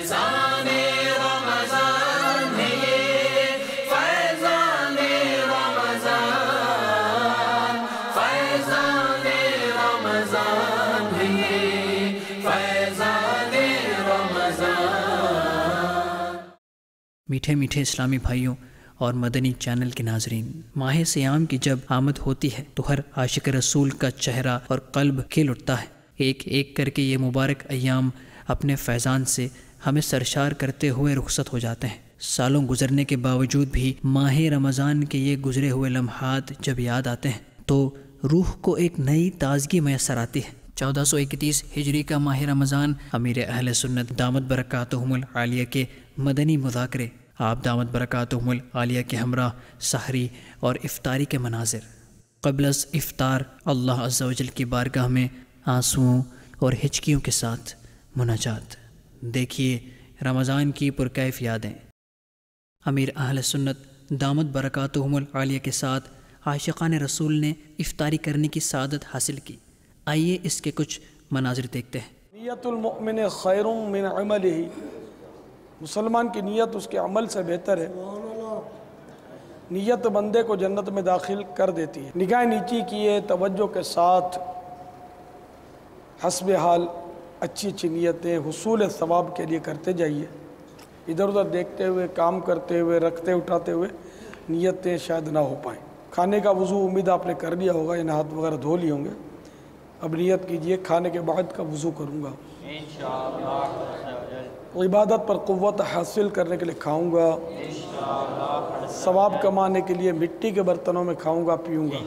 فیضان رمضان ہے یہ، فیضان رمضان، فیضان رمضان ہے یہ، فیضان رمضان۔ میٹھے میٹھے اسلامی بھائیوں اور مدنی چینل کے ناظرین، ماہ سیام کی جب آمد ہوتی ہے تو ہر عاشق رسول کا چہرہ اور قلب کھل اٹھتا ہے۔ ایک ایک کر کے یہ مبارک ایام اپنے فیضان سے ہمیں سرشار کرتے ہوئے رخصت ہو جاتے ہیں۔ سالوں گزرنے کے باوجود بھی ماہ رمضان کے یہ گزرے ہوئے لمحات جب یاد آتے ہیں تو روح کو ایک نئی تازگی میسر آتی ہے۔ 1431 ہجری کا ماہ رمضان امیر اہل سنت دامت برکاتہم العالیہ کے مدنی مذاکرے، آپ دامت برکاتہم العالیہ کے ہمراہ سحری اور افطاری کے مناظر، قبل از افطار اللہ عز و جل کی بارگاہ میں آنسوؤں اور ہچکیوں کے ساتھ مناجات۔ دیکھیے رمضان کی پرکیف یادیں۔ امیر اہل سنت دامت برکاتہم العالیہ کے ساتھ عاشقان رسول نے افطاری کرنے کی سعادت حاصل کی۔ آئیے اس کے کچھ مناظر دیکھتے ہیں۔ نیت المؤمن خیر من عملہ، مسلمان کی نیت اس کے عمل سے بہتر ہے۔ نیت بندے کو جنت میں داخل کر دیتی ہے۔ نگاہ نیچی کیے توجہ کے ساتھ حسب حال اچھی اچھی نیتیں حصول ثواب کے لیے کرتے جائیے۔ ادھر ادھر دیکھتے ہوئے، کام کرتے ہوئے، رکھتے اٹھاتے ہوئے نیتیں شاید نہ ہو پائیں۔ کھانے کا وضو امید آپ نے کر لیا ہوگا، یعنی ہاتھ وغیرہ دھو لیے ہوں گے۔ اب نیت کیجئے کھانے کے بعد کا وضو کروں گا، عبادت پر قوت حاصل کرنے کے لیے کھاؤں گا، ثواب کمانے کے لیے مٹی کے برتنوں میں کھاؤں گا، پیوں گا،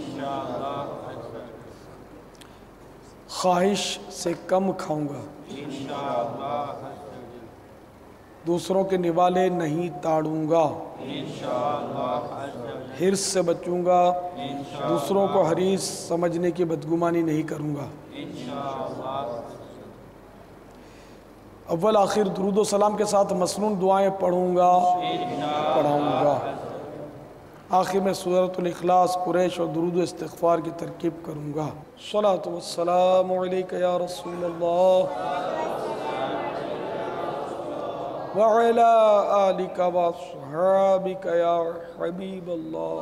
خواہش سے کم کھاؤں گا، دوسروں کے نوالے نہیں تاڑوں گا، حرص سے بچوں گا، دوسروں کو حریص سمجھنے کی بدگمانی نہیں کروں گا، اول آخر درود و سلام کے ساتھ مسنون دعائیں پڑھوں گا، پڑھاؤں گا، آخر میں سورۃ الاخلاص، قریش اور درود و استغفار کی ترکیب کروں گا۔ الصلاۃ والسلام علیک یا رسول اللہ وعلی آلک واصحابک یا حبیب اللہ۔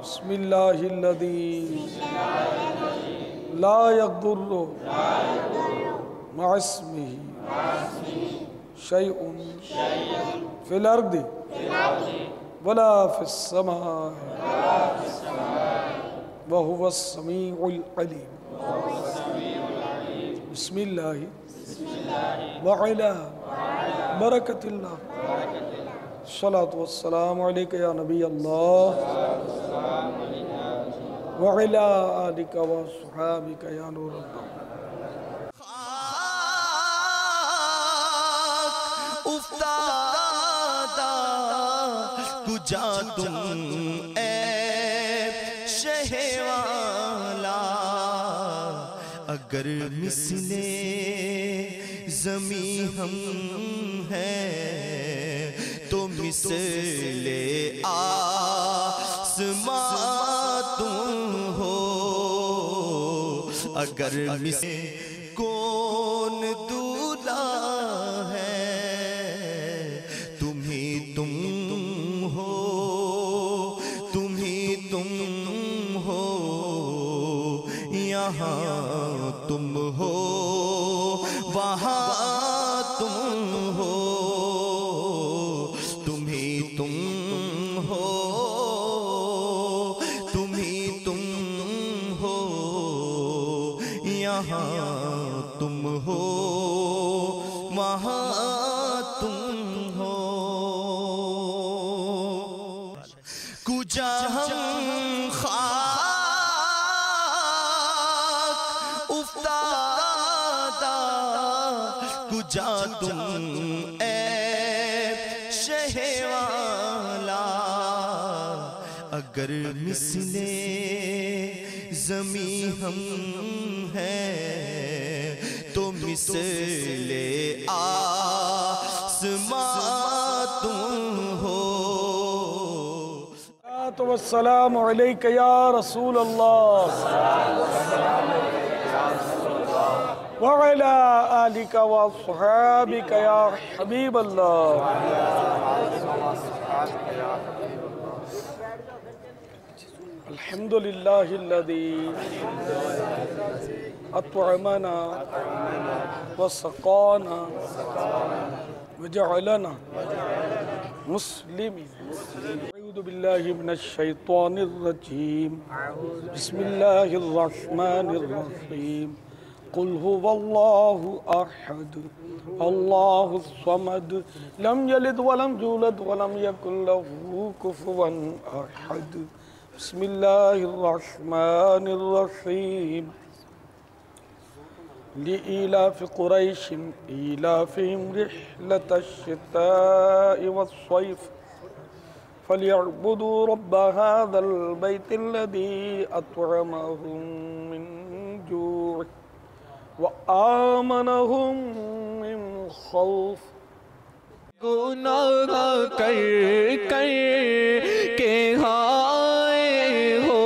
بسم اللہ الذی لا يضر مع اسمه شيء في الأرض ولا في السماء وهو السميع العليم۔ بسم الله وعلى بركة الله، الصلاة والسلام عليك يا نبي الله وعلى آلك وصحابك يا نور الله۔ افتادہ کجا تم اے شہ والا، اگر مثل زمیں ہم ہیں تو مثل آسمان تم ہو، اگر مثل کون دولہ ہے تم ہی تم ہو، تم ہی تم ہو، یہاں تم ہو وہاں تم ہو، تم ہی تم ہو، تم ہی تم ہو، یہاں تم ہو وہاں تم ہو۔ کجا ہم خاک افتادہ کجا تم اے شہ والا، اگر مثل زمیں ہم ہیں تو مثل آسمان تم ہو۔ والسلام علیک یا رسول اللہ وعلى آلك وأصحابك يا حبيب الله. الحمد لله الذي أطعمنا وسقانا وجعلنا مسلمين. أعوذ بالله من الشيطان الرجيم. بسم الله الرحمن الرحيم. قل هو الله أحد الله الصمد لم يلد ولم يولد ولم يكن له كفوا أحد. بسم الله الرحمن الرحيم. لإيلاف قريش إيلافهم رحلة الشتاء والصيف فليعبدوا رب هذا البيت الذي أطعمهم من جوع وآمنهم من خوف. گناہ کر کر کے ہائے ہو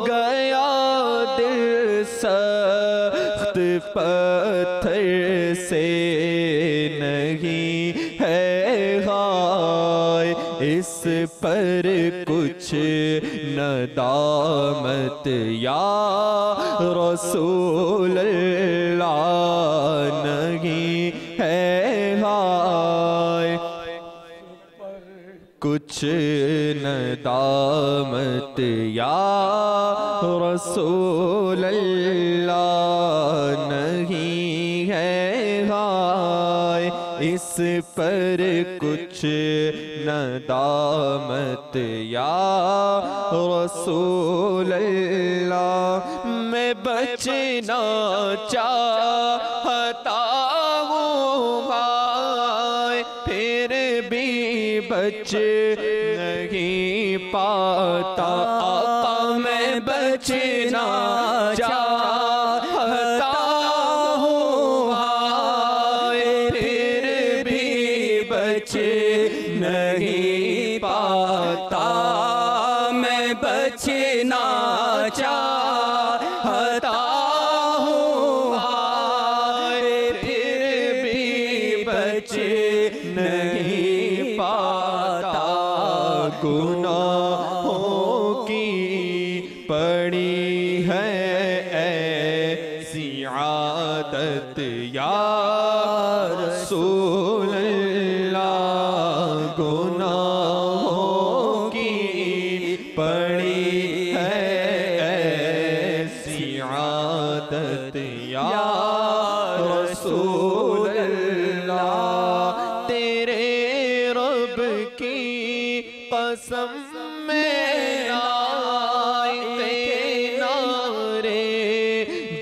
گیا دل سخت پتھر سے نہیں ہے ہائے اس پر کچھ ندامت یا رسول اللہ نہیں ہے ہائے کچھ ندامت یا رسول اللہ نہیں ہے ہائے اس پر کچھ ندامت یا رسول اللہ. میں بچنا چاہتا ہوں ہائے پھر بھی بچ نہیں پاتا. آقا میں بچنا چاہتا ہوں ہائے پھر بھی بچ نہیں پاتا. میں بچنا چاہتا ہوں ہائے پھر بھی بچ نہیں پاتا. گناہوں کی پڑی ہے ایسی عادت یا رسول اللہ. گناہوں کی پڑی ہے ایسی عادت یا رسول اللہ. تیرے رب کی قسم میں آئے نارے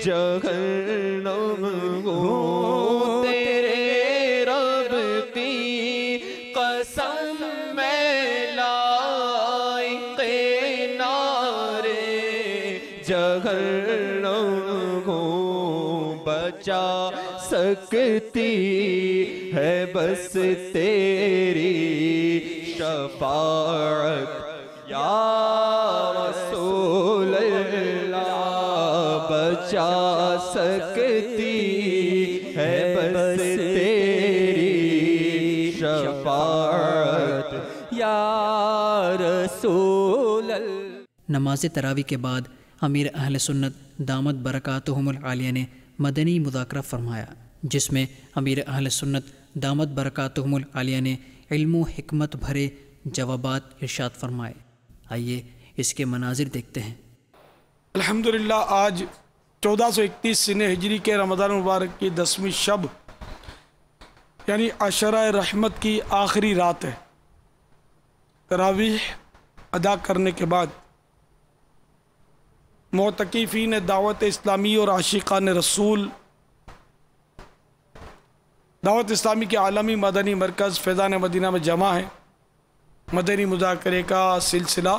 جہنم ہوں. تیرے رب کی قسم میں لائق نارے جہنم ہوں. بچا سکتی ہے بس تیری شفاعت یا رسول اللہ. بچا سکتی ہے بس تیری شفاعت یا رسول اللہ. نماز تراویح کے بعد امیر اہل سنت دامت برکاتہم العالیہ نے مدنی مذاکرہ فرمایا، جس میں امیر اہل سنت دامت برکاتہم العالیہ نے علم و حکمت بھرے جوابات ارشاد فرمائے. آئیے اس کے مناظر دیکھتے ہیں. الحمدللہ آج 1431 سنہ ہجری کے رمضان مبارک کی 10ویں شب یعنی عشرہ رحمت کی آخری رات ہے. تراویح ادا کرنے کے بعد معتکفین دعوت اسلامی اور عاشقان رسول دعوت اسلامی کے عالمی مدنی مرکز فیضان مدینہ میں جمع ہے. مدنی مذاکرے کا سلسلہ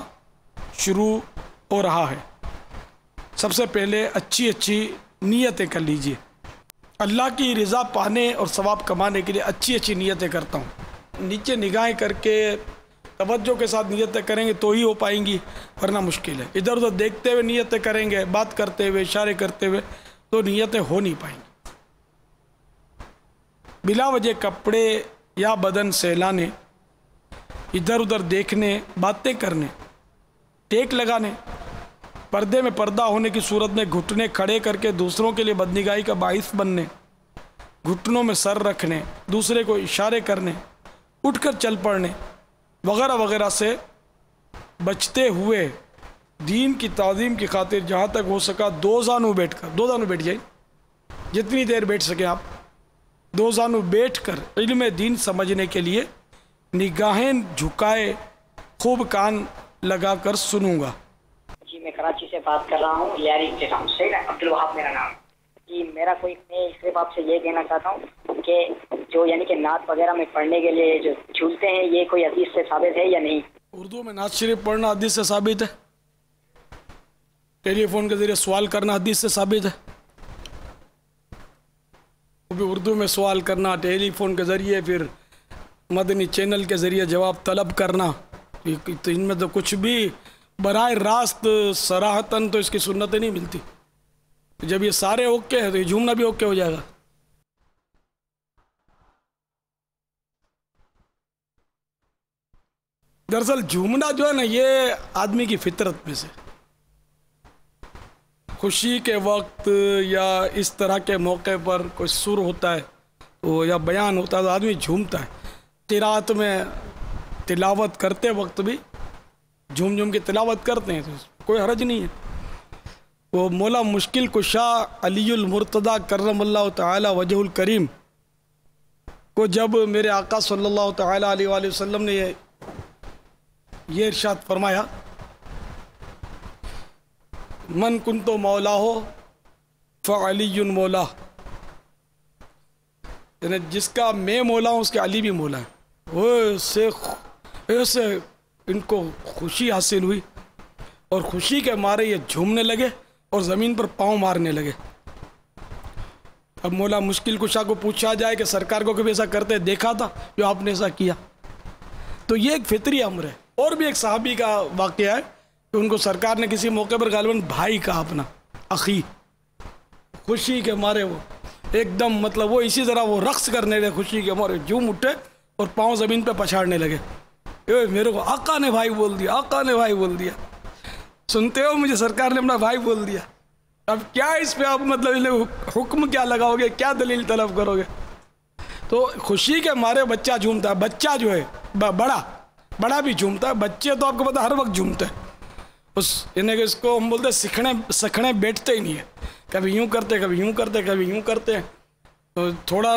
شروع ہو رہا ہے. سب سے پہلے اچھی نیتیں کر لیجئے. اللہ کی رضا پانے اور ثواب کمانے کے لیے اچھی نیتیں کرتا ہوں. نیچے نگاہیں کر کے توجہ کے ساتھ نیتیں کریں گے تو ہی ہو پائیں گی، ورنہ مشکل ہے. ادھر ادھر دیکھتے ہوئے نیتیں کریں گے، بات کرتے ہوئے، اشارے کرتے ہوئے تو نیتیں ہو نہیں پائیں گی۔ بلا وجہ کپڑے یا بدن سہلانے، ادھر ادھر دیکھنے، باتیں کرنے، ٹیک لگانے، پردے میں پردہ ہونے کی صورت میں گھٹنے کھڑے کر کے دوسروں کے لیے بدنگاہی کا باعث بننے، گھٹنوں میں سر رکھنے، دوسرے کو اشارے کرنے، اٹھ کر چل پڑنے وغیرہ وغیرہ سے بچتے ہوئے دین کی تعظیم کی خاطر جہاں تک ہو سکا دو زانو بیٹھ جائیں، جتنی دیر بیٹھ سکیں آپ، دو زانو بیٹھ کر علم دین سمجھنے کے لیے نگاہیں جھکائے خوب کان لگا کر سنوں گا۔ جی میں کراچی سے بات کر رہا ہوں، لیاری انتظام سے، عبدالوہاب میرا نام۔ جی میں صرف آپ سے یہ کہنا چاہتا ہوں کہ جو یعنی کہ نعت وغیرہ میں پڑھنے کے لیے جو جھولتے ہیں، یہ کوئی حدیث سے ثابت ہے یا نہیں؟ اردو میں نعت شریف پڑھنا حدیث سے ثابت ہے، ٹیلی فون کے ذریعے سوال کرنا حدیث سے ثابت ہے، وہ بھی اردو میں سوال کرنا، ٹیلی فون کے ذریعے، پھر مدنی چینل کے ذریعے جواب طلب کرنا، تو ان میں تو کچھ بھی براہ راست صراحتاً تو اس کی سنتیں نہیں ملتی۔ جب یہ سارے اوکے ہیں تو یہ جھومنا بھی اوکے ہو جائے گا۔ دراصل جھومنا جو ہے نا، یہ آدمی کی فطرت میں سے، خوشی کے وقت یا اس طرح کے موقع پر کوئی سر ہوتا ہے تو یا بیان ہوتا ہے تو آدمی جھومتا ہے۔ قرات میں تلاوت کرتے وقت بھی جھوم جھوم کے تلاوت کرتے ہیں تو کوئی حرج نہیں ہے۔ وہ مولا مشکل کشا علی المرتضیٰ کرم اللہ تعالی وجہ الکریم کو جب میرے آقا صلی اللہ تعالی علیہ وآلہ وسلم نے یہ ارشاد فرمایا، من کنتو مولا ہو فعلی مولا، یعنی جس کا میں مولا ہوں اس کے علی بھی مولا ہے۔ وہ ایسے ان کو خوشی حاصل ہوئی اور خوشی کے مارے یہ جھومنے لگے اور زمین پر پاؤں مارنے لگے۔ اب مولا مشکل کشا کو پوچھا جائے کہ سرکار کو کبھی ایسا کرتے دیکھا تھا جو آپ نے ایسا کیا؟ تو یہ ایک فطری امر ہے۔ اور بھی ایک صحابی کا واقعہ ہے کہ ان کو سرکار نے کسی موقع پر غالباً بھائی کا اپنا اخی، خوشی کے مارے وہ ایک دم مطلب وہ اسی طرح وہ رقص کرنے لگے، خوشی کے مارے جھوم اٹھے اور پاؤں زمین پہ پچھاڑنے لگے۔ میرے کو آقا نے بھائی بول دیا، آقا نے بھائی بول دیا۔ سنتے ہو، مجھے سرکار نے اپنا بھائی بول دیا۔ اب کیا اس پہ آپ مطلب حکم کیا لگاؤ گے، کیا دلیل طلب کرو گے؟ تو خوشی کے مارے بچہ جھومتا ہے، بچہ جو ہے بڑا بھی جھومتا ہے، بچے تو آپ کو پتا ہر وقت جھومتے ہیں۔ یعنی کہ اس کو ہم بولتے ہیں سکھنے بیٹھتے ہی نہیں ہے، کبھی یوں کرتے، کبھی یوں کرتے، کبھی یوں کرتے۔ تو تھوڑا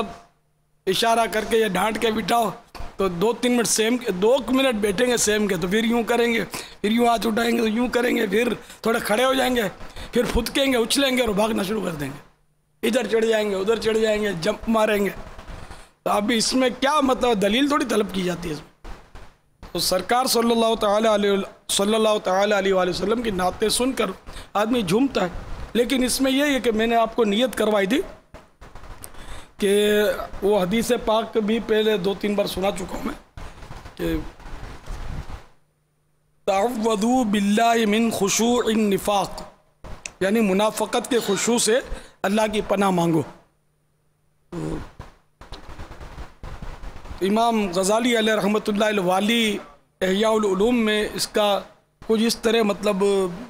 اشارہ کر کے یا ڈانٹ کے بٹھاؤ تو 2-3 منٹ دو منٹ بیٹھیں گے سیم کے، تو پھر یوں کریں گے، پھر یوں ہاتھ اٹھائیں گے تو یوں کریں گے، پھر تھوڑے کھڑے ہو جائیں گے، پھر پھدکیں گے، اچھلیں گے اور بھاگنا شروع کر دیں گے، ادھر چڑھ جائیں گے، ادھر چڑھ جائیں گے، جمپ ماریں گے۔ تو اب اس میں کیا مطلب دلیل تھوڑی طلب کی جاتی ہے اس میں۔ تو سرکار صلی اللہ تعالی علیہ وآلہ وسلم کی نعتیں سن کر آدمی جھومتا ہے، لیکن اس میں یہ ہے کہ میں نے آپ کو نیت کروائی تھی کہ وہ حدیث پاک بھی پہلے 2-3 بار سنا چکا ہوں میں کہ تعوذوا باللہ من خشوع النفاق، یعنی منافقت کے خشوع سے اللہ کی پناہ مانگو۔ امام غزالی علیہ رحمۃ اللہ الوالی احیاء العلوم میں اس کا کچھ اس طرح مطلب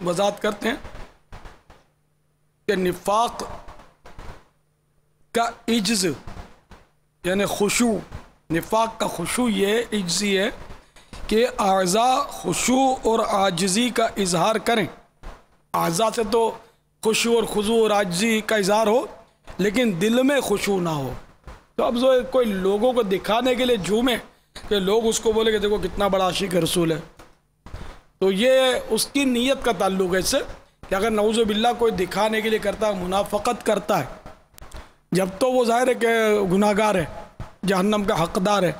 وضاحت کرتے ہیں کہ نفاق کا عجز یعنی خشوع، نفاق کا خشوع یہ عجزی ہے کہ اعضاء خشوع اور عاجزی کا اظہار کریں۔ اعضاء سے تو خشوع اور خضوع اور عاجزی کا اظہار ہو لیکن دل میں خشوع نہ ہو۔ تو اب جو کوئی لوگوں کو دکھانے کے لیے جھومے کہ لوگ اس کو بولے کہ دیکھو کتنا بڑا عاشق رسول ہے، تو یہ اس کی نیت کا تعلق ہے اس سے کہ اگر نعوذ باللہ کوئی دکھانے کے لیے کرتا ہے، منافقت کرتا ہے، جب تو وہ ظاہر ہے کہ گناہگار ہے، جہنم کا حقدار ہے،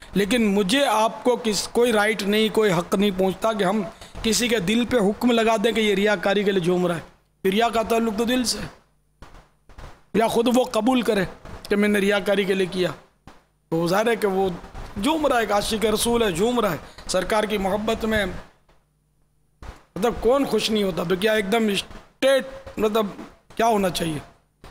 لیکن مجھے آپ کو کوئی رائٹ نہیں، کوئی حق نہیں پہنچتا کہ ہم کسی کے دل پہ حکم لگا دیں کہ یہ ریاکاری کے لیے جھوم رہا ہے۔ ریا کا تعلق تو دل سے، یا خود وہ قبول کرے کہ میں نے ریاکاری کے لیے کیا، تو ظاہر ہے کہ وہ جھوم رہا ہے، ایک عاشق رسول ہے، جھوم رہا ہے سرکار کی محبت میں۔ مطلب کون خوش نہیں ہوتا؟ تو کیا ایک دم اسٹیٹ مطلب کیا ہونا چاہیے؟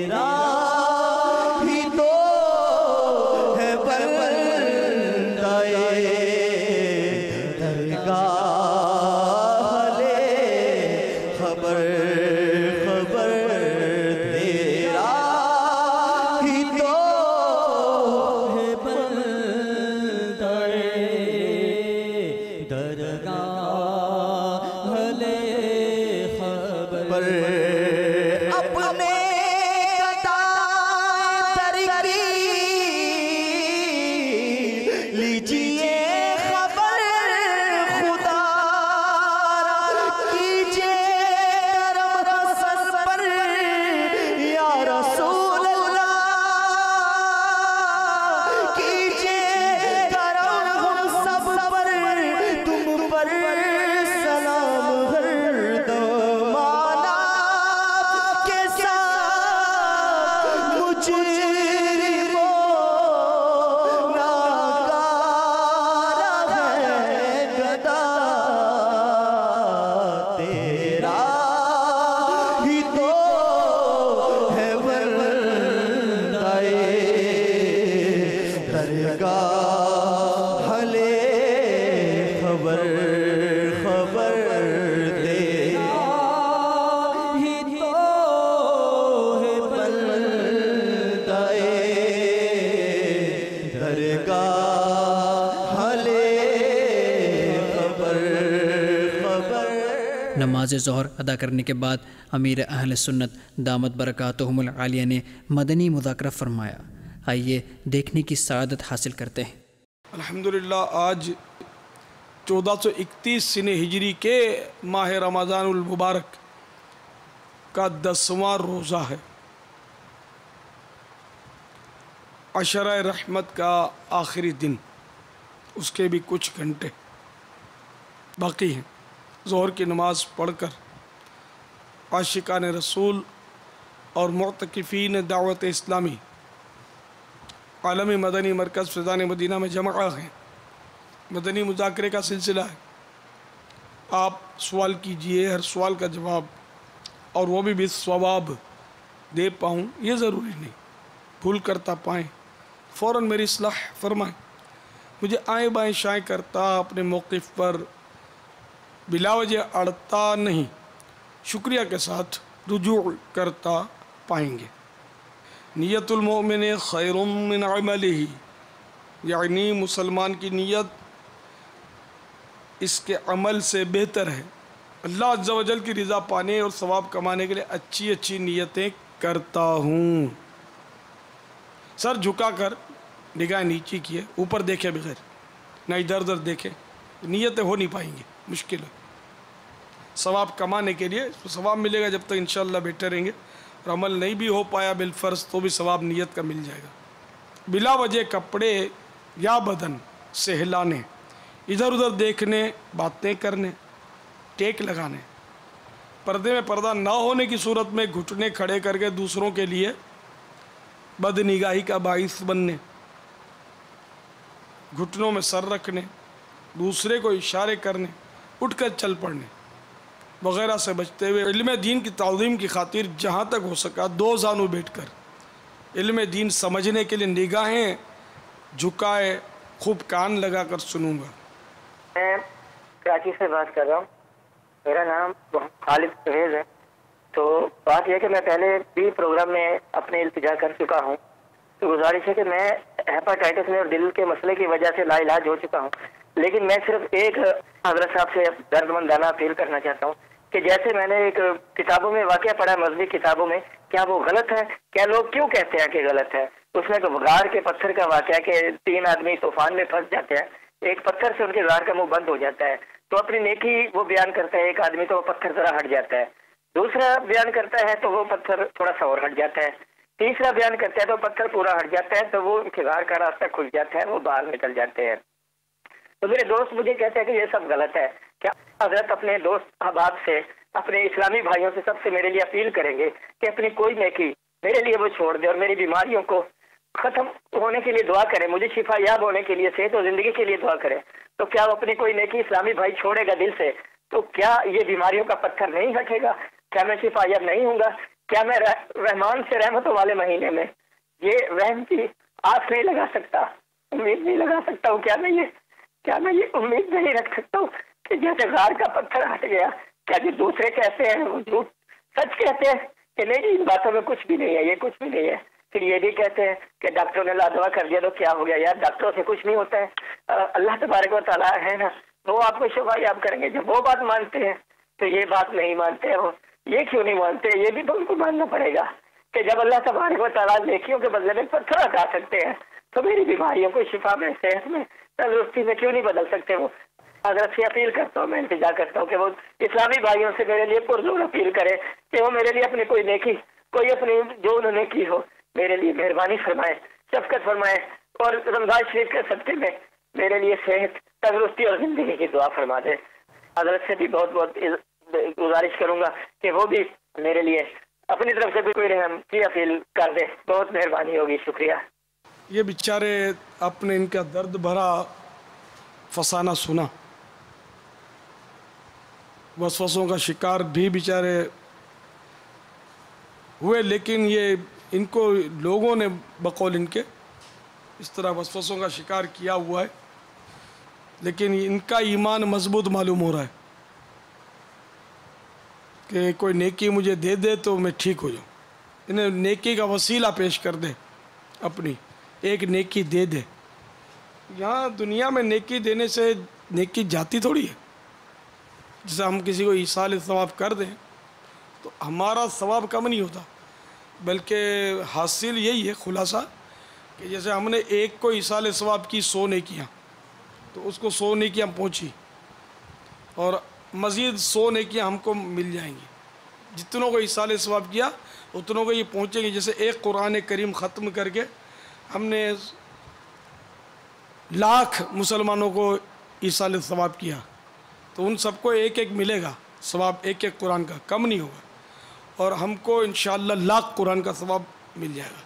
تیرا ہی تو ہے بندہ درگاہ لے خبر خبر تیرا ہی تو ہے بندہ درگاہ لے خبر اپنے لیجیے خبر خدا کیجیے کرم حسن پر یا رسول اللہ کیجیے کرم ہم سب پر تم پر سلام ہر دم آنا کے ساتھ مجرموں نماز ظہر ادا کرنے کے بعد امیر اہل سنت دامت برکاتہم العالیہ نے مدنی مذاکرہ فرمایا. آئیے دیکھنے کی سعادت حاصل کرتے ہیں. الحمدللہ آج 1431 سن ہجری کے ماہ رمضان المبارک کا 10واں روزہ ہے. عشرہ رحمت کا آخری دن، اس کے بھی کچھ گھنٹے باقی ہیں. ظہر کی نماز پڑھ کر عاشقان رسول اور معتکفین دعوت اسلامی عالمی مدنی مرکز فیضان مدینہ میں جمع ہیں. مدنی مذاکرے کا سلسلہ ہے. آپ سوال کیجئے، ہر سوال کا جواب اور وہ بھی بالثواب دے پاؤں یہ ضروری نہیں. بھول کرتا پائیں فوراً میری اصلاح فرمائیں. مجھے آئیں بائیں شائیں کرتا اپنے موقف پر بلا وجہ اڑتا نہیں، شکریہ کے ساتھ رجوع کرتا پائیں گے. نیت المؤمن خیر من عملہ، یعنی مسلمان کی نیت اس کے عمل سے بہتر ہے. اللہ عز و جل کی رضا پانے اور ثواب کمانے کے لیے اچھی اچھی نیتیں کرتا ہوں. سر جھکا کر نگاہ نیچی کیے، اوپر دیکھے بغیر، نہ ادھر ادھر دیکھے، نیتیں ہو نہیں پائیں گی، مشکل ہے. ثواب کمانے کے لیے ثواب ملے گا جب تک انشاءاللہ بیٹھے رہیں گے، اور عمل نہیں بھی ہو پایا بالفرض تو بھی ثواب نیت کا مل جائے گا. بلا وجہ کپڑے یا بدن سہلانے، ادھر ادھر دیکھنے، باتیں کرنے، ٹیک لگانے، پردے میں پردہ نہ ہونے کی صورت میں گھٹنے کھڑے کر کے دوسروں کے لیے بد نگاہی کا باعث بننے، گھٹنوں میں سر رکھنے، دوسرے کو اشارے کرنے، اٹھ کر چل پڑنے وغیرہ سے بچتے ہوئے علم دین کی تعظیم کی خاطر جہاں تک ہو سکا دو زانو بیٹھ کر علم دین سمجھنے کے لیے نگاہیں جھکائے خوب کان لگا کر سنوں گا. میں کراچی سے بات کر رہا ہوں. میرا نام خالد پرویز ہے. تو بات یہ کہ میں پہلے بھی پروگرام میں اپنے التجا کر چکا ہوں. تو گزارش ہے کہ میں ہیپاٹائٹس میں اور دل کے مسئلے کی وجہ سے لا علاج ہو چکا ہوں. لیکن میں صرف ایک حضرت صاحب سے درد مندانہ اپیل کرنا چاہتا ہوں کہ جیسے میں نے ایک کتابوں میں واقعہ پڑھا، مذہبی کتابوں میں، کیا وہ غلط ہے؟ کیا لوگ کیوں کہتے ہیں کہ غلط ہے؟ اس میں غار کے پتھر کا واقعہ کہ 3 آدمی طوفان میں پھنس جاتے ہیں، ایک پتھر سے ان کے غار کا منہ بند ہو جاتا ہے. تو اپنی نیکی وہ بیان کرتا ہے، ایک آدمی تو وہ پتھر ذرا ہٹ جاتا ہے، دوسرا بیان کرتا ہے تو وہ پتھر تھوڑا سا اور ہٹ جاتا ہے، تیسرا بیان کرتا ہے تو پتھر پورا ہٹ جاتا ہے، تو وہ ان کے غار کا راستہ کھل جاتا ہے، وہ باہر نکل جاتے ہیں. تو میرے دوست مجھے کہتے ہیں کہ یہ سب غلط ہے. کیا حضرت اپنے دوست احباب سے، اپنے اسلامی بھائیوں سے سب سے میرے لیے اپیل کریں گے کہ اپنی کوئی نیکی میرے لیے وہ چھوڑ دے اور میری بیماریوں کو ختم ہونے کے لیے دعا کریں، مجھے شفا یاب ہونے کے لیے، صحت و زندگی کے لیے دعا کریں. تو کیا وہ اپنی کوئی نیکی اسلامی بھائی چھوڑے گا دل سے تو کیا یہ بیماریوں کا پتھر نہیں ہٹے گا؟ کیا میں شفا یاب نہیں ہوں گا؟ کیا میں رحمان سے رحمتوں والے مہینے میں یہ رحم کی آس نہیں لگا سکتا، امید نہیں لگا سکتا ہوں؟ کیا میں یہ امید نہیں رکھ سکتا ہوں کہ جیسے غار کا پتھر ہٹ گیا، کیا جو دوسرے کہتے ہیں وہ جھوٹ سچ کہتے ہیں کہ نہیں ان باتوں میں کچھ بھی نہیں ہے، یہ کچھ بھی نہیں ہے؟ پھر یہ بھی کہتے ہیں کہ ڈاکٹروں نے لادوا کر دیا تو کیا ہو گیا؟ یار ڈاکٹروں سے کچھ نہیں ہوتا ہے، اللہ تبارک و تعالیٰ ہے نا، وہ آپ کو شفا یاب کریں گے۔ جب وہ بات مانتے ہیں تو یہ بات نہیں مانتے ہیں، وہ یہ کیوں نہیں مانتے؟ یہ بھی تو ان کو ماننا پڑے گا کہ جب اللہ تبارک و تعالیٰ نیکیوں کے بدلے میں پتھر ہٹا سکتے ہیں تو میری بیماریوں کو شفا میں، صحت میں، تندرستی میں کیوں نہیں بدل سکتے؟ وہ حضرت سے اپیل کرتا ہوں، میں التجا کرتا ہوں کہ وہ اسلامی بھائیوں سے میرے لیے پرزور اپیل کرے کہ وہ میرے لیے اپنی کوئی نیکی، کوئی اپنی جو انہوں نے کی ہو میرے لیے مہربانی فرمائے، شفقت فرمائے، اور رمضان شریف کے صدقے میں میرے لیے صحت، تندرستی اور زندگی کی دعا فرما دے۔ حضرت سے بھی بہت بہت گزارش کروں گا کہ وہ بھی میرے لیے اپنی طرف سے بھی کوئی رحم کی اپیل کر دے، بہت مہربانی ہوگی، شکریہ۔ یہ بیچارے آپ نے ان کا درد بھرا فسانہ سنا، وسوسوں کا شکار بھی بیچارے ہوئے، لیکن یہ ان کو لوگوں نے بقول ان کے اس طرح وسوسوں کا شکار کیا ہوا ہے، لیکن ان کا ایمان مضبوط معلوم ہو رہا ہے کہ کوئی نیکی مجھے دے دے تو میں ٹھیک ہو جاؤں۔ انہیں نیکی کا وسیلہ پیش کر دے، اپنی ایک نیکی دے دے۔ یہاں دنیا میں نیکی دینے سے نیکی جاتی تھوڑی ہے۔ جیسے ہم کسی کو ایصال ثواب کر دیں تو ہمارا ثواب کم نہیں ہوتا، بلکہ حاصل یہی ہے خلاصہ کہ جیسے ہم نے ایک کو ایصال ثواب کی 100 نیکیاں، تو اس کو 100 نیکیاں پہنچی اور مزید 100 نیکیاں ہم کو مل جائیں گی۔ جتنوں کو ایصال ثواب کیا اتنوں کو یہ پہنچیں گے۔ جیسے ایک قرآن کریم ختم کر کے ہم نے لاکھ مسلمانوں کو ایصال ثواب کیا تو ان سب کو ایک ایک ملے گا ثواب، ایک ایک قرآن کا، کم نہیں ہوگا، اور ہم کو انشاءاللہ لاکھ قرآن کا ثواب مل جائے گا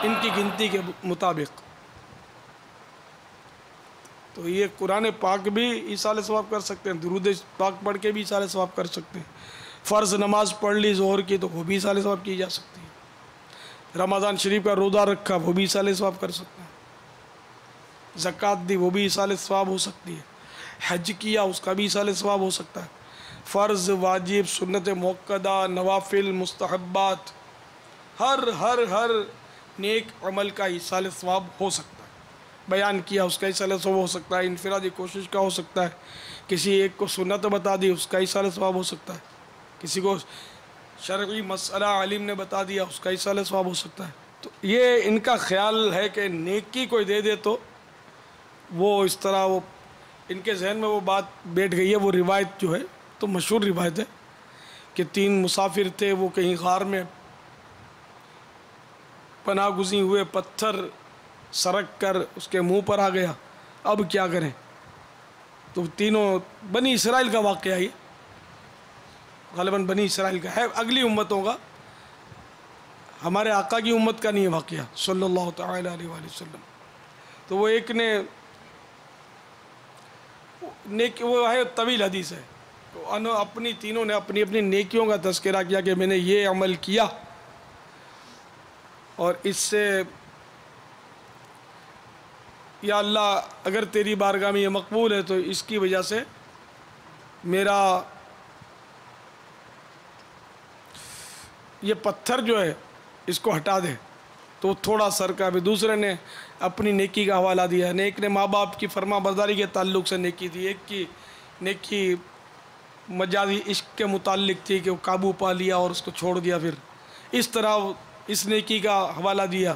ان کی گنتی کے مطابق۔ تو یہ قرآن پاک بھی ایصال ثواب کر سکتے ہیں، درود پاک پڑھ کے بھی ایصال ثواب کر سکتے ہیں، فرض نماز پڑھ لی ظہر کی تو وہ بھی ایصال ثواب کی جا سکتی ہے، رمضان شریف کا روزہ رکھا وہ بھی ایصال ثواب کر سکتے ہیں، زکوٰۃ دی وہ بھی ایصال ثواب ہو سکتی ہے، حج کیا اس کا بھی ایصال ثواب ہو سکتا ہے، فرض، واجب، سنت موقدہ، نوافل، مستحبات، ہر نیک عمل کا ایصال ثواب ہو سکتا ہے۔ بیان کیا اس کا ایصال ثواب ہو سکتا ہے، انفرادی کوشش کا ہو سکتا ہے، کسی ایک کو سنت بتا دی اس کا ایصال ثواب ہو سکتا ہے، کسی کو شرعی مسئلہ عالم نے بتا دیا اس کا ایصال ثواب ہو سکتا ہے۔ تو یہ ان کا خیال ہے کہ نیکی کوئی دے دے تو وہ اس طرح، وہ ان کے ذہن میں وہ بات بیٹھ گئی ہے۔ وہ روایت جو ہے تو مشہور روایت ہے کہ 3 مسافر تھے، وہ کہیں غار میں پناہ گزین ہوئے، پتھر سرک کر اس کے منہ پر آ گیا، اب کیا کریں؟ تو تینوں بنی اسرائیل کا واقعہ یہ غالباً بنی اسرائیل کا ہے، اگلی امتوں کا، ہمارے آقا کی امت کا نہیں ہے واقعہ صلی اللہ تعالی علیہ وآلہ وسلم۔ تو وہ ایک نے وہ ہے طویل حدیث ہے، تو اپنی تینوں نے اپنی اپنی نیکیوں کا تذکرہ کیا کہ میں نے یہ عمل کیا اور اس سے یا اللہ اگر تیری بارگاہ میں یہ مقبول ہے تو اس کی وجہ سے میرا یہ پتھر جو ہے اس کو ہٹا دے، تو تھوڑا سر کا بھی۔ دوسرے نے اپنی نیکی کا حوالہ دیا، ایک نے ماں باپ کی فرما برداری کے تعلق سے نیکی دی، ایک کی نیکی مجازی عشق کے متعلق تھی کہ وہ قابو پا لیا اور اس کو چھوڑ دیا، پھر اس طرح اس نیکی کا حوالہ دیا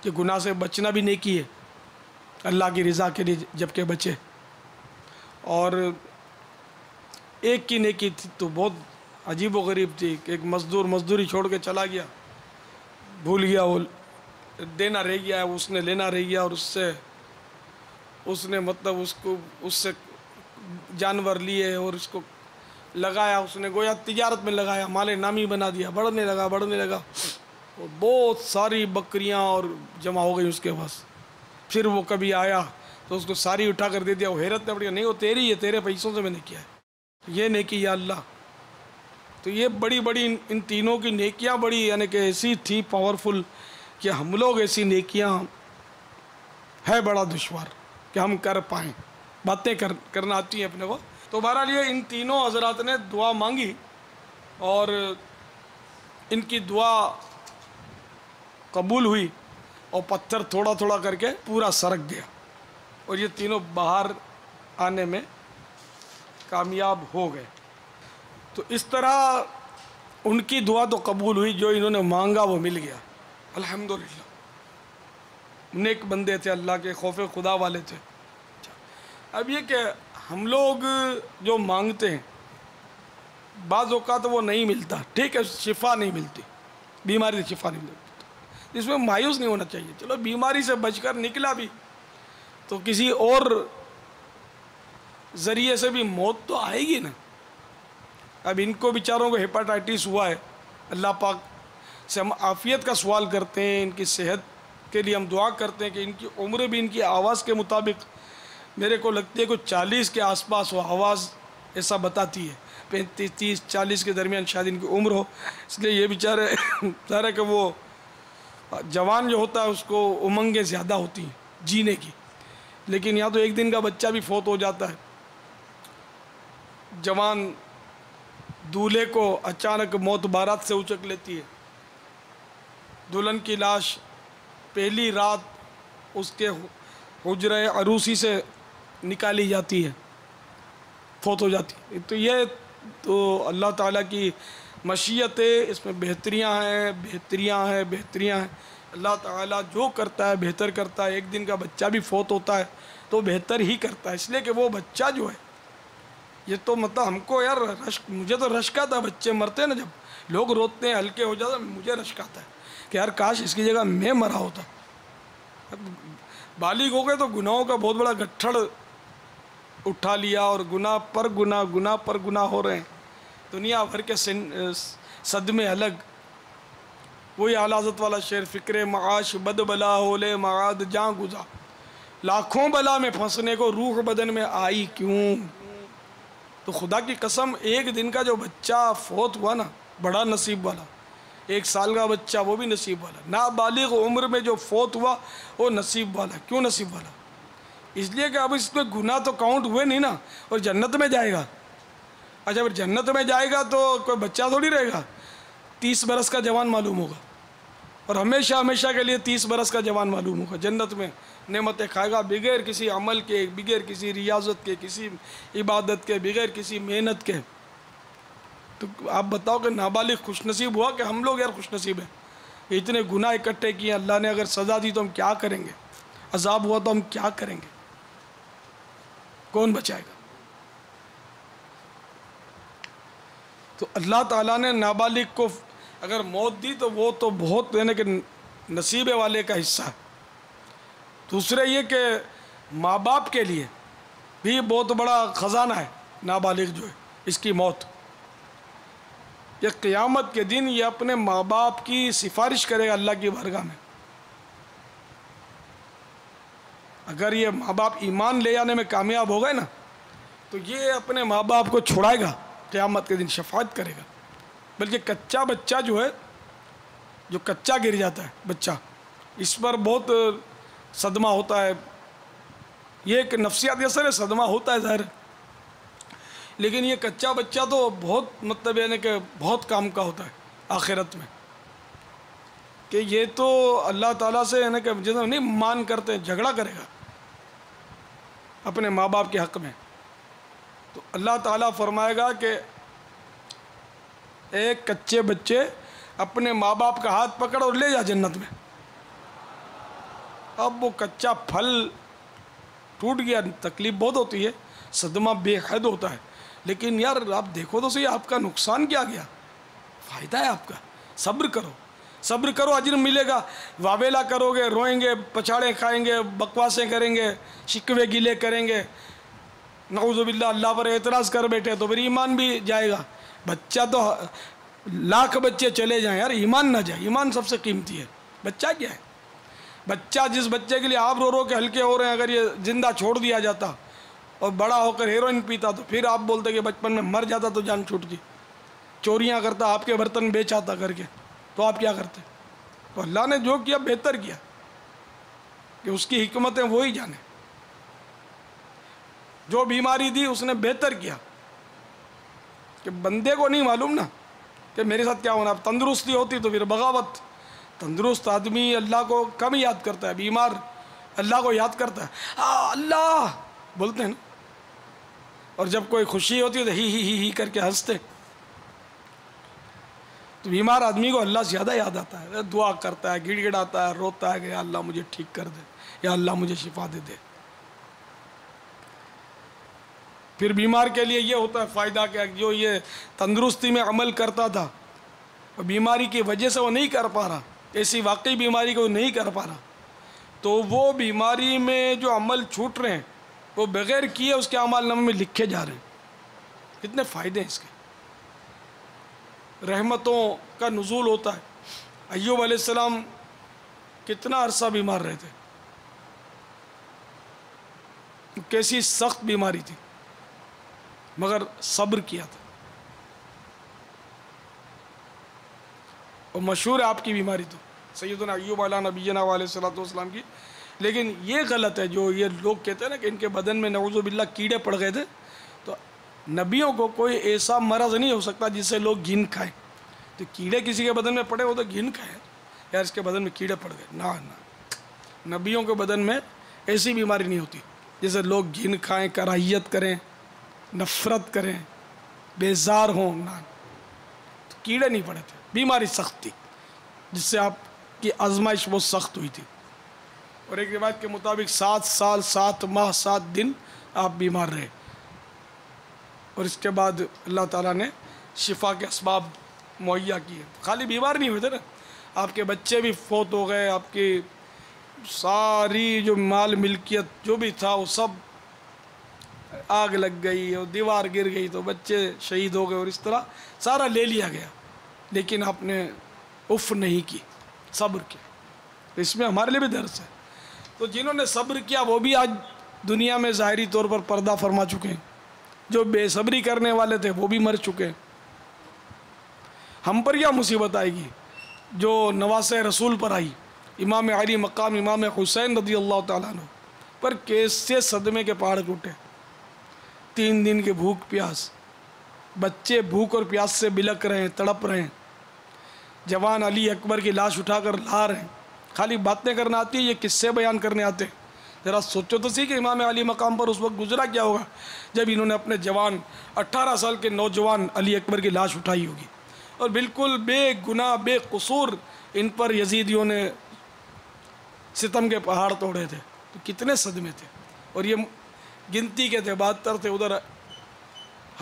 کہ گناہ سے بچنا بھی نیکی ہے اللہ کی رضا کے لیے جب کہ بچے۔ اور ایک کی نیکی تھی تو بہت عجیب و غریب تھی کہ ایک مزدور مزدوری چھوڑ کے چلا گیا، بھول گیا، وہ دینا رہ گیا ہے، اس نے لینا رہ گیا، اور اس نے مطلب اس سے جانور لیے اور اس کو لگایا، اس نے گویا تجارت میں لگایا، مال نامی بنا دیا، بڑھنے لگا اور بہت ساری بکریاں اور جمع ہو گئی اس کے پاس۔ پھر وہ کبھی آیا تو اس کو ساری اٹھا کر دے دیا، وہ حیرت میں پڑ گیا، نہیں وہ تیری ہے، تیرے پیسوں سے میں نے کیا ہے، یہ نیکی یا اللہ تو یہ بڑی بڑی ان تینوں کی نیکیاں بڑی یعنی کہ ایسی تھی پاورفل کہ ہم لوگ ایسی نیکیاں ہے بڑا دشوار کہ ہم کر پائیں، باتیں کرنا آتی ہیں اپنے کو. تو بہرحال یہ ان تینوں حضرات نے دعا مانگی اور ان کی دعا قبول ہوئی اور پتھر تھوڑا تھوڑا کر کے پورا سرک گیا اور یہ تینوں باہر آنے میں کامیاب ہو گئے. تو اس طرح ان کی دعا تو قبول ہوئی، جو انہوں نے مانگا وہ مل گیا الحمدللہ. نیک بندے تھے، اللہ کے خوف خدا والے تھے. اب یہ کہ ہم لوگ جو مانگتے ہیں بعض اوقات وہ نہیں ملتا، ٹھیک ہے، شفا نہیں ملتی، بیماری سے شفا نہیں ملتی، اس میں مایوس نہیں ہونا چاہیے. چلو بیماری سے بچ کر نکلا بھی تو کسی اور ذریعے سے بھی موت تو آئے گی نا. اب ان کو بیچاروں کو ہیپاٹائٹس ہوا ہے، اللہ پاک سے ہم عافیت کا سوال کرتے ہیں، ان کی صحت کے لیے ہم دعا کرتے ہیں کہ ان کی عمر بھی ان کی آواز کے مطابق میرے کو لگتی ہے کہ 40 کے آس پاس ہو، آواز ایسا بتاتی ہے 35 30 40 کے درمیان شاید ان کی عمر ہو. اس لیے یہ بیچارے ظاہر ہے کہ وہ جوان جو ہوتا ہے اس کو امنگیں زیادہ ہوتی ہیں جینے کی، لیکن یہاں تو ایک دن کا بچہ بھی فوت ہو جاتا ہے. جوان دولہے کو اچانک موت بارات سے اچک لیتی ہے، دلہن کی لاش پہلی رات اس کے حجرہ عروسی سے نکالی جاتی ہے، فوت ہو جاتی ہے. تو یہ تو اللہ تعالیٰ کی مشیت ہے، اس میں بہتریاں ہیں. اللہ تعالیٰ جو کرتا ہے بہتر کرتا ہے. ایک دن کا بچہ بھی فوت ہوتا ہے تو بہتر ہی کرتا ہے، اس لیے کہ وہ بچہ جو ہے یہ تو مطلب ہم کو یار مجھے تو رشک آتا ہے، بچے مرتے ہیں نا جب لوگ روتے ہیں ہلکے ہو جاتے ہیں، مجھے رشک آتا ہے کہ یار کاش اس کی جگہ میں مرا ہوتا. بالغ ہو گئے تو گناہوں کا بہت بڑا گٹھڑ اٹھا لیا اور گناہ پر گناہ ہو رہے ہیں، دنیا بھر کے صدمے الگ. وہی اعلیٰ حضرت والا شعر، فکر معاش بد بلا ہولے معاد جاں گزا، لاکھوں بلا میں پھنسنے کو روح بدن میں آئی کیوں. تو خدا کی قسم ایک دن کا جو بچہ فوت ہوا نا بڑا نصیب والا، 1 سال کا بچہ وہ بھی نصیب والا، نابالغ عمر میں جو فوت ہوا وہ نصیب والا. کیوں نصیب والا؟ اس لیے کہ اب اس میں گناہ تو کاؤنٹ ہوئے نہیں نا، اور جنت میں جائے گا. اچھا اگر جنت میں جائے گا تو کوئی بچہ تھوڑی رہے گا، 30 برس کا جوان معلوم ہوگا اور ہمیشہ کے لیے 30 برس کا جوان معلوم ہوگا. جنت میں نعمتیں کھائے گا بغیر کسی عمل کے، بغیر کسی ریاضت کے، کسی عبادت کے، بغیر کسی محنت کے. تو آپ بتاؤ کہ نابالغ خوش نصیب ہوا کہ ہم لوگ یار خوش نصیب ہیں؟ اتنے گناہ اکٹھے کیے، اللہ نے اگر سزا دی تو ہم کیا کریں گے، عذاب ہوا تو ہم کیا کریں گے، کون بچائے گا؟ تو اللہ تعالیٰ نے نابالغ کو اگر موت دی تو وہ تو بہت یعنی کہ نصیب والے کا حصہ ہے. دوسرے یہ کہ ماں باپ کے لیے بھی بہت بڑا خزانہ ہے نابالغ جو ہے، اس کی موت. یہ قیامت کے دن یہ اپنے ماں باپ کی سفارش کرے گا اللہ کی بارگاہ میں. اگر یہ ماں باپ ایمان لے جانے میں کامیاب ہو گئے نا تو یہ اپنے ماں باپ کو چھڑائے گا، قیامت کے دن شفاعت کرے گا. بلکہ کچا بچہ جو ہے، جو کچا گر جاتا ہے بچہ، اس پر بہت صدمہ ہوتا ہے. یہ ایک نفسیاتی اثر ہے، صدمہ ہوتا ہے ظاہر، لیکن یہ کچا بچہ تو بہت مطلب یعنی کہ بہت کام کا ہوتا ہے آخرت میں، کہ یہ تو اللہ تعالیٰ سے یعنی کہ جیسے نہیں مان کرتے جھگڑا کرے گا اپنے ماں باپ کے حق میں. تو اللہ تعالیٰ فرمائے گا کہ ایک کچے بچے اپنے ماں باپ کا ہاتھ پکڑ اور لے جا جنت میں. اب وہ کچا پھل ٹوٹ گیا، تکلیف بہت ہوتی ہے، صدمہ بے حد ہوتا ہے، لیکن یار آپ دیکھو تو صحیح آپ کا نقصان کیا گیا، فائدہ ہے آپ کا. صبر کرو اجر ملے گا. واویلا کرو گے، روئیں گے، پچھاڑے کھائیں گے، بکواسیں کریں گے، شکوے گلے کریں گے، نعوذ باللہ اللہ پر اعتراض کر بیٹھے تو پھر ایمان بھی جائے گا. بچہ تو لاکھ بچے چلے جائیں یار ایمان نہ جائے. ایمان سب سے قیمتی ہے. بچہ کیا ہے؟ بچہ جس بچے کے لیے آپ رو کے ہلکے ہو رہے ہیں، اگر یہ زندہ چھوڑ دیا جاتا اور بڑا ہو کر ہیروئن پیتا تو پھر آپ بولتے کہ بچپن میں مر جاتا تو جان چھوٹتی. چوریاں کرتا، آپ کے برتن بیچ آتا کر کے، تو آپ کیا کرتے؟ تو اللہ نے جو کیا بہتر کیا، کہ اس کی حکمتیں وہی جانے. جو بیماری دی اس نے بہتر کیا، کہ بندے کو نہیں معلوم نا کہ میرے ساتھ کیا ہونا. اب تندرستی ہوتی تو پھر بغاوت. تندرست آدمی اللہ کو کم یاد کرتا ہے، بیمار اللہ کو یاد کرتا ہے، اللہ بولتے ہیں نا. اور جب کوئی خوشی ہوتی ہے تو ہی کر کے ہنستے. تو بیمار آدمی کو اللہ زیادہ یاد آتا ہے، دعا کرتا ہے، گڑ گڑاتا ہے، روتا ہے کہ یا اللہ مجھے ٹھیک کر دے، یا اللہ مجھے شفا دے دے. پھر بیمار کے لیے یہ ہوتا ہے فائدہ کہ جو یہ تندرستی میں عمل کرتا تھا اور بیماری کی وجہ سے وہ نہیں کر پا رہا، ایسی واقعی بیماری کو نہیں کر پا رہا، تو وہ بیماری میں جو عمل چھوٹ رہے ہیں وہ بغیر کیے اس کے اعمال نامے میں لکھے جا رہے ہیں. کتنے فائدے ہیں اس کے. رحمتوں کا نزول ہوتا ہے. ایوب علیہ السلام کتنا عرصہ بیمار رہے تھے، کیسی سخت بیماری تھی، مگر صبر کیا تھا. اور مشہور ہے آپ کی بیماری تو سیدنا ایوب علیہ نبینا علیہ الصلوۃ والسلام کی. لیکن یہ غلط ہے جو یہ لوگ کہتے ہیں نا کہ ان کے بدن میں نعوذ باللہ کیڑے پڑ گئے تھے. تو نبیوں کو کوئی ایسا مرض نہیں ہو سکتا جس سے لوگ گھن کھائیں. تو کیڑے کسی کے بدن میں پڑے ہو تو گھن کھائیں، یار اس کے بدن میں کیڑے پڑ گئے. نہ نبیوں کے بدن میں ایسی بیماری نہیں ہوتی جسے لوگ گھن کھائیں، کراہیت کریں، نفرت کریں، بیزار ہوں. نہ کیڑے نہیں پڑے تھے، بیماری سخت تھی جس سے آپ کی آزمائش بہت سخت ہوئی تھی. اور ایک روایت کے مطابق 7 سال 7 ماہ 7 دن آپ بیمار رہے. اور اس کے بعد اللہ تعالیٰ نے شفا کے اسباب مہیا کیے. خالی بیمار نہیں ہوئے تھے نا، آپ کے بچے بھی فوت ہو گئے، آپ کی ساری جو مال ملکیت جو بھی تھا وہ سب آگ لگ گئی اور دیوار گر گئی تو بچے شہید ہو گئے، اور اس طرح سارا لے لیا گیا. لیکن آپ نے اف نہیں کی، صبر کیا. اس میں ہمارے لیے بھی درس ہے. تو جنہوں نے صبر کیا وہ بھی آج دنیا میں ظاہری طور پر پردہ فرما چکے ہیں. جو بے صبری کرنے والے تھے وہ بھی مر چکے ہیں. ہم پر کیا مصیبت آئے گی جو نواسہ رسول پر آئی. امام علی مقام امام حسین رضی اللہ تعالیٰ عنہ پر کیسے صدمے کے پہاڑ ٹوٹے. 3 دن کے بھوک پیاس، بچے بھوک اور پیاس سے بلک رہے ہیں، تڑپ رہے ہیں. جوان علی اکبر کی لاش اٹھا کر لا رہے ہیں. خالی باتیں کرنا آتی ہے، یہ قصے بیان کرنے آتے ہیں. ذرا سوچو تو صحیح کہ امام علی مقام پر اس وقت گزرا کیا ہوگا جب انہوں نے اپنے جوان 18 سال کے نوجوان علی اکبر کی لاش اٹھائی ہوگی، اور بالکل بے گناہ بے قصور ان پر یزیدیوں نے ستم کے پہاڑ توڑے تھے. تو کتنے صدمے تھے. اور یہ گنتی کے تھے، 72 تھے، ادھر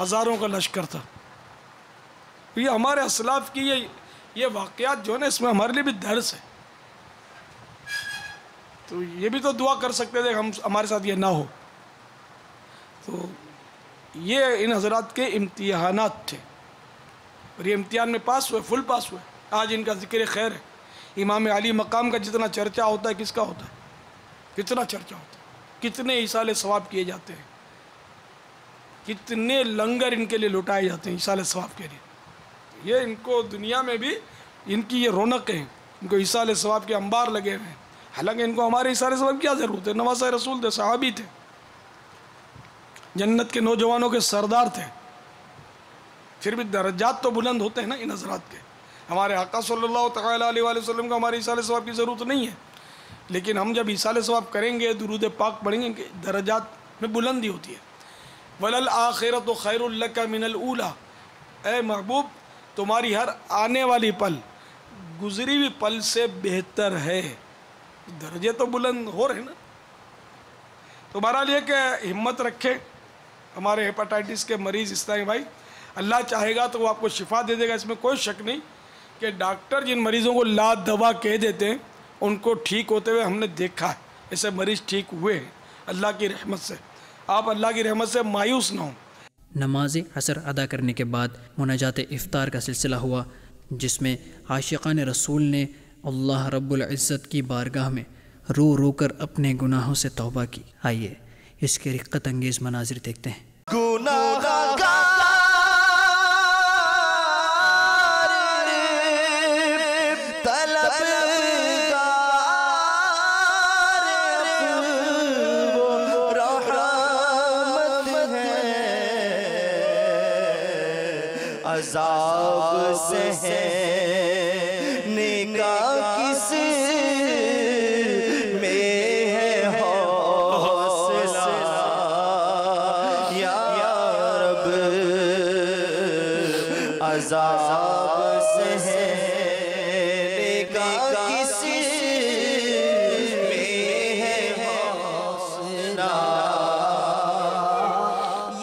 ہزاروں کا لشکر تھا. یہ ہمارے اسلاف کی یہ واقعات جو ہے نا، اس میں ہمارے لیے بھی درس ہے. تو یہ بھی تو دعا کر سکتے تھے کہ ہمارے ساتھ یہ نہ ہو. تو یہ ان حضرات کے امتحانات تھے، اور یہ امتحان میں پاس ہوئے، فل پاس ہوئے. آج ان کا ذکر خیر ہے. امام علی مقام کا جتنا چرچا ہوتا ہے کس کا ہوتا ہے؟ کتنا چرچا ہوتا ہے، کتنے ایصال ثواب کیے جاتے ہیں، کتنے لنگر ان کے لیے لٹائے جاتے ہیں ایصال ثواب کے لیے. یہ ان کو دنیا میں بھی ان کی یہ رونق ہیں، ان کو ایصال ثواب کے انبار لگے ہوئے ہیں. حالانکہ ان کو ہمارے ایصال ثواب کیا ضرورت ہے؟ نواسہ رسول تھے، صحابی تھے، جنت کے نوجوانوں کے سردار تھے. پھر بھی درجات تو بلند ہوتے ہیں نا ان حضرات کے. ہمارے آقا صلی اللہ تعالیٰ علیہ وآلہ وسلم کو ہمارے ایصال ثواب کی ضرورت نہیں ہے، لیکن ہم جب ایصال ثواب کریں گے، درود پاک پڑھیں گے، درجات میں بلندی ہوتی ہے. وَلَلْآخِرَةُ خَيْرٌ لَكَ مِنَ الْأُولَى. اے محبوب، تمہاری ہر آنے والی پل گزری ہوئی پل سے بہتر ہے. درجے تو بلند ہو رہے ہیں نا. تو بہرحال یہ کہ ہمت رکھیں. ہمارے ہیپاٹائٹس کے مریض اس طرح بھائی، اللہ چاہے گا تو وہ آپ کو شفا دے دے گا، اس میں کوئی شک نہیں. کہ ڈاکٹر جن مریضوں کو لا دوا کہہ دیتے ہیں ان کو ٹھیک ہوتے ہوئے ہم نے دیکھا ہے. ایسے مریض ٹھیک ہوئے ہیں اللہ کی رحمت سے. آپ اللہ کی رحمت سے مایوس نہ ہوں. نماز عصر ادا کرنے کے بعد مناجات افطار کا سلسلہ ہوا، جس میں عاشقان رسول نے اللہ رب العزت کی بارگاہ میں رو رو کر اپنے گناہوں سے توبہ کی. آئیے اس کے رقت انگیز مناظر دیکھتے ہیں. گناہگار عذاب سہنے کا کس میں ہے حوصلہ یا رب عذاب سہنے کا کس میں ہے حوصلہ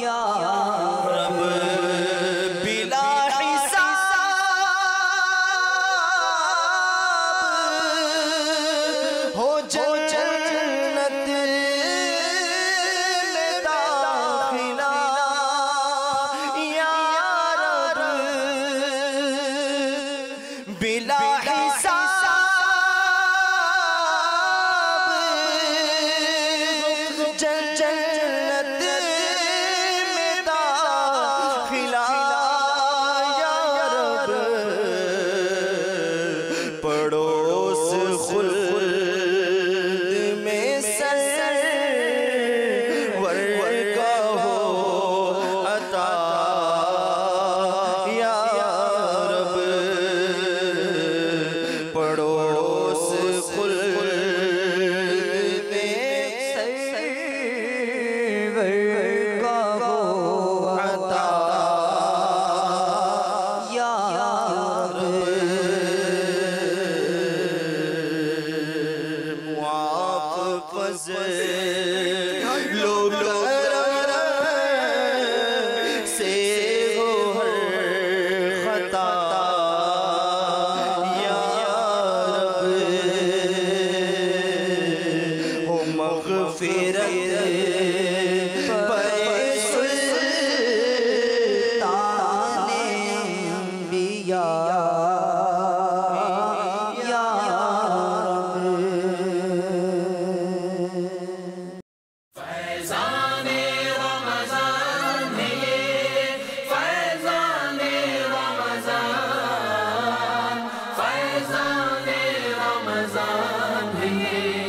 یا رب بلا حساب ہو جنت میں داخلہ یا رب بلا حساب جنت میں داخلہ یا رب پڑوس خلد میں سرور کا ہو عطا یا رب پڑوس خلد میں سرور کا ہو عطا یا رب معاف فضل لوگ سے ہو ہر خطا یا رب ہو مغفرت پر سلطان انبیاء یا فیضان رمضان ہے یہ فیضان رمضان فیضان رمضان ہے یہ